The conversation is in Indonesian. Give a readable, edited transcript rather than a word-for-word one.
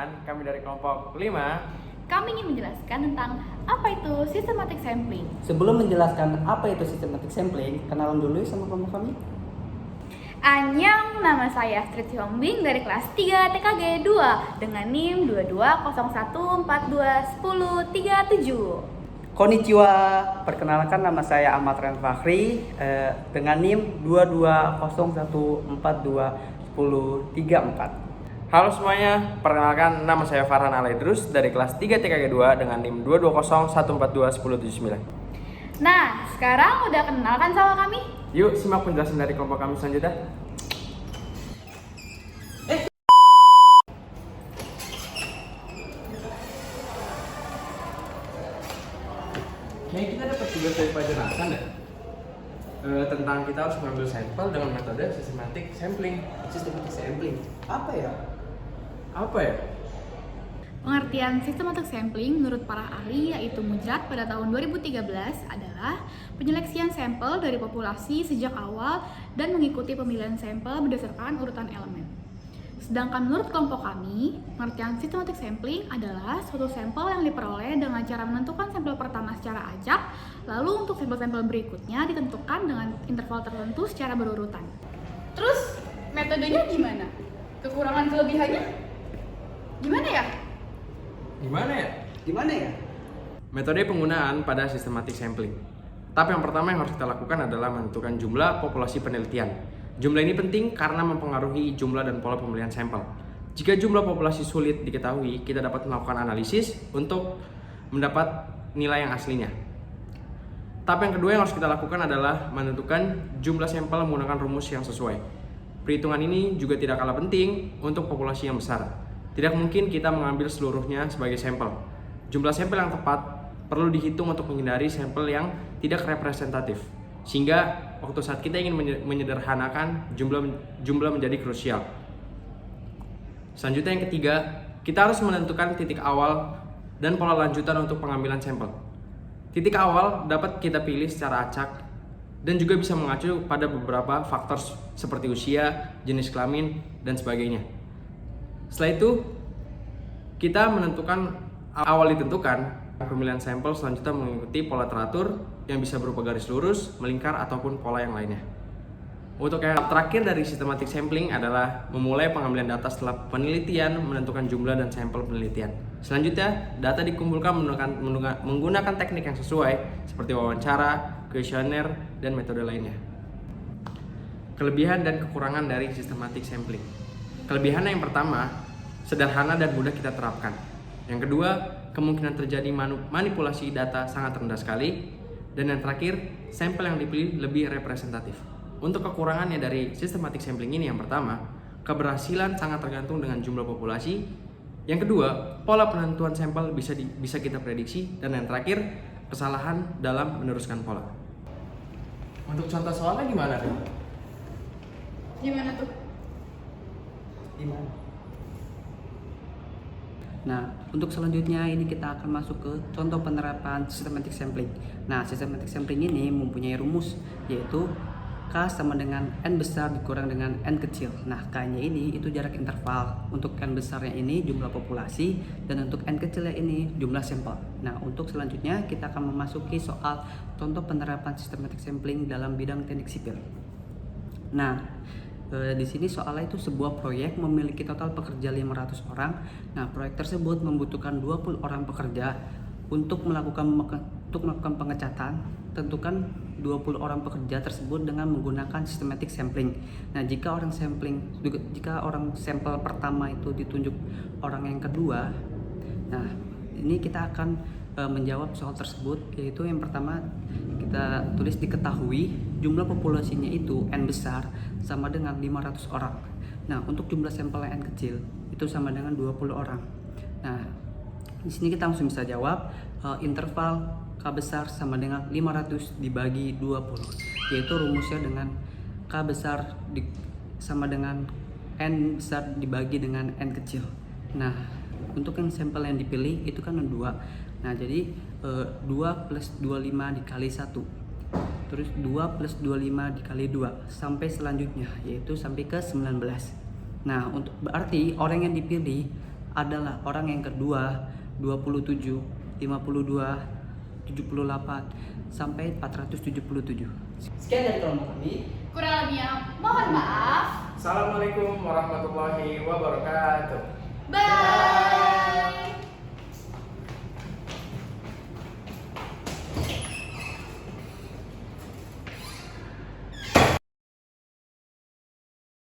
Perkenalkan, kami dari kelompok 5. Kami ingin menjelaskan tentang apa itu systematic sampling. Sebelum menjelaskan apa itu systematic sampling, kenalan dulu sama kelompok kami. Annyeong, nama saya Astrid Hyombing dari kelas 3 TKG 2 dengan NIM 2201421037. Konnichiwa, perkenalkan nama saya Ahmad Ren Fakhri dengan NIM 2201421034. Halo semuanya, perkenalkan nama saya Farhan Alaidrus dari kelas 3 TKG 2 dengan NIM 2201421079. Nah, sekarang udah kenal kan sama kami? Yuk simak penjelasan dari kelompok kami selanjutnya. Kayaknya kita dapat tugas dari Pak Jonathan ya? Tentang kita harus mengambil sampel dengan metode systematic sampling. Systematic sampling, apa ya? Apa ya? Pengertian systematic sampling menurut para ahli yaitu Mujrat pada tahun 2013 adalah penyeleksian sampel dari populasi sejak awal dan mengikuti pemilihan sampel berdasarkan urutan elemen. Sedangkan menurut kelompok kami, pengertian systematic sampling adalah suatu sampel yang diperoleh dengan cara menentukan sampel pertama secara acak, lalu untuk sampel-sampel berikutnya ditentukan dengan interval tertentu secara berurutan. Terus metodenya gimana? Kekurangan kelebihannya? Gimana ya? Gimana ya? Metode penggunaan pada systematic sampling. Tahap yang pertama yang harus kita lakukan adalah menentukan jumlah populasi penelitian. Jumlah ini penting karena mempengaruhi jumlah dan pola pemilihan sampel. Jika jumlah populasi sulit diketahui, kita dapat melakukan analisis untuk mendapat nilai yang aslinya. Tahap yang kedua yang harus kita lakukan adalah menentukan jumlah sampel menggunakan rumus yang sesuai. Perhitungan ini juga tidak kalah penting untuk populasi yang besar. Tidak mungkin kita mengambil seluruhnya sebagai sampel. Jumlah sampel yang tepat perlu dihitung untuk menghindari sampel yang tidak representatif. Sehingga waktu saat kita ingin menyederhanakan, jumlah menjadi krusial. Selanjutnya yang ketiga, kita harus menentukan titik awal dan pola lanjutan untuk pengambilan sampel. Titik awal dapat kita pilih secara acak dan juga bisa mengacu pada beberapa faktor seperti usia, jenis kelamin, dan sebagainya. Setelah itu, kita menentukan awal ditentukan, pemilihan sampel selanjutnya mengikuti pola teratur yang bisa berupa garis lurus, melingkar, ataupun pola yang lainnya. Untuk yang terakhir dari systematic sampling adalah memulai pengambilan data setelah penelitian, menentukan jumlah dan sampel penelitian. Selanjutnya, data dikumpulkan menggunakan teknik yang sesuai seperti wawancara, kuesioner, dan metode lainnya. Kelebihan dan kekurangan dari systematic sampling. Kelebihannya yang pertama, sederhana dan mudah kita terapkan. Yang kedua, kemungkinan terjadi manipulasi data sangat rendah sekali. Dan yang terakhir, sampel yang dipilih lebih representatif. Untuk kekurangannya dari systematic sampling ini, yang pertama, keberhasilan sangat tergantung dengan jumlah populasi. Yang kedua, pola penentuan sampel bisa kita prediksi. Dan yang terakhir, kesalahan dalam meneruskan pola. Untuk contoh soalnya gimana tuh? Gimana tuh? Nah, untuk selanjutnya ini kita akan masuk ke contoh penerapan systematic sampling. Nah, systematic sampling ini mempunyai rumus yaitu K sama dengan N besar dikurang dengan N kecil. Nah, K-nya ini itu jarak interval. Untuk N besarnya ini jumlah populasi dan untuk N kecilnya ini jumlah sampel. Nah, untuk selanjutnya kita akan memasuki soal contoh penerapan systematic sampling dalam bidang teknik sipil. Nah, di sini soalnya itu sebuah proyek memiliki total pekerja 500 orang. Nah, proyek tersebut membutuhkan 20 orang pekerja untuk melakukan pengecatan. Tentukan 20 orang pekerja tersebut dengan menggunakan systematic sampling. Nah, jika orang sampel pertama itu ditunjuk orang yang kedua, nah ini kita akan menjawab soal tersebut, yaitu yang pertama kita tulis diketahui jumlah populasinya itu N besar sama dengan 500 orang. Nah, untuk jumlah sampel yang N kecil itu sama dengan 20 orang. Nah, di sini kita langsung bisa jawab interval K besar sama dengan 500 dibagi 20, yaitu rumusnya dengan K besar sama dengan N besar dibagi dengan N kecil. Nah, untuk yang sampel yang dipilih itu kan 2. Nah, jadi 2 plus 25 dikali 1, terus 2 plus 25 dikali 2 sampai selanjutnya, yaitu sampai ke 19. Nah, untuk berarti orang yang dipilih adalah orang yang kedua 27, 52, 78 sampai 477. Sekian dari kelompok kami. Kurang lebihnya mohon maaf. Assalamualaikum warahmatullahi wabarakatuh. Bye.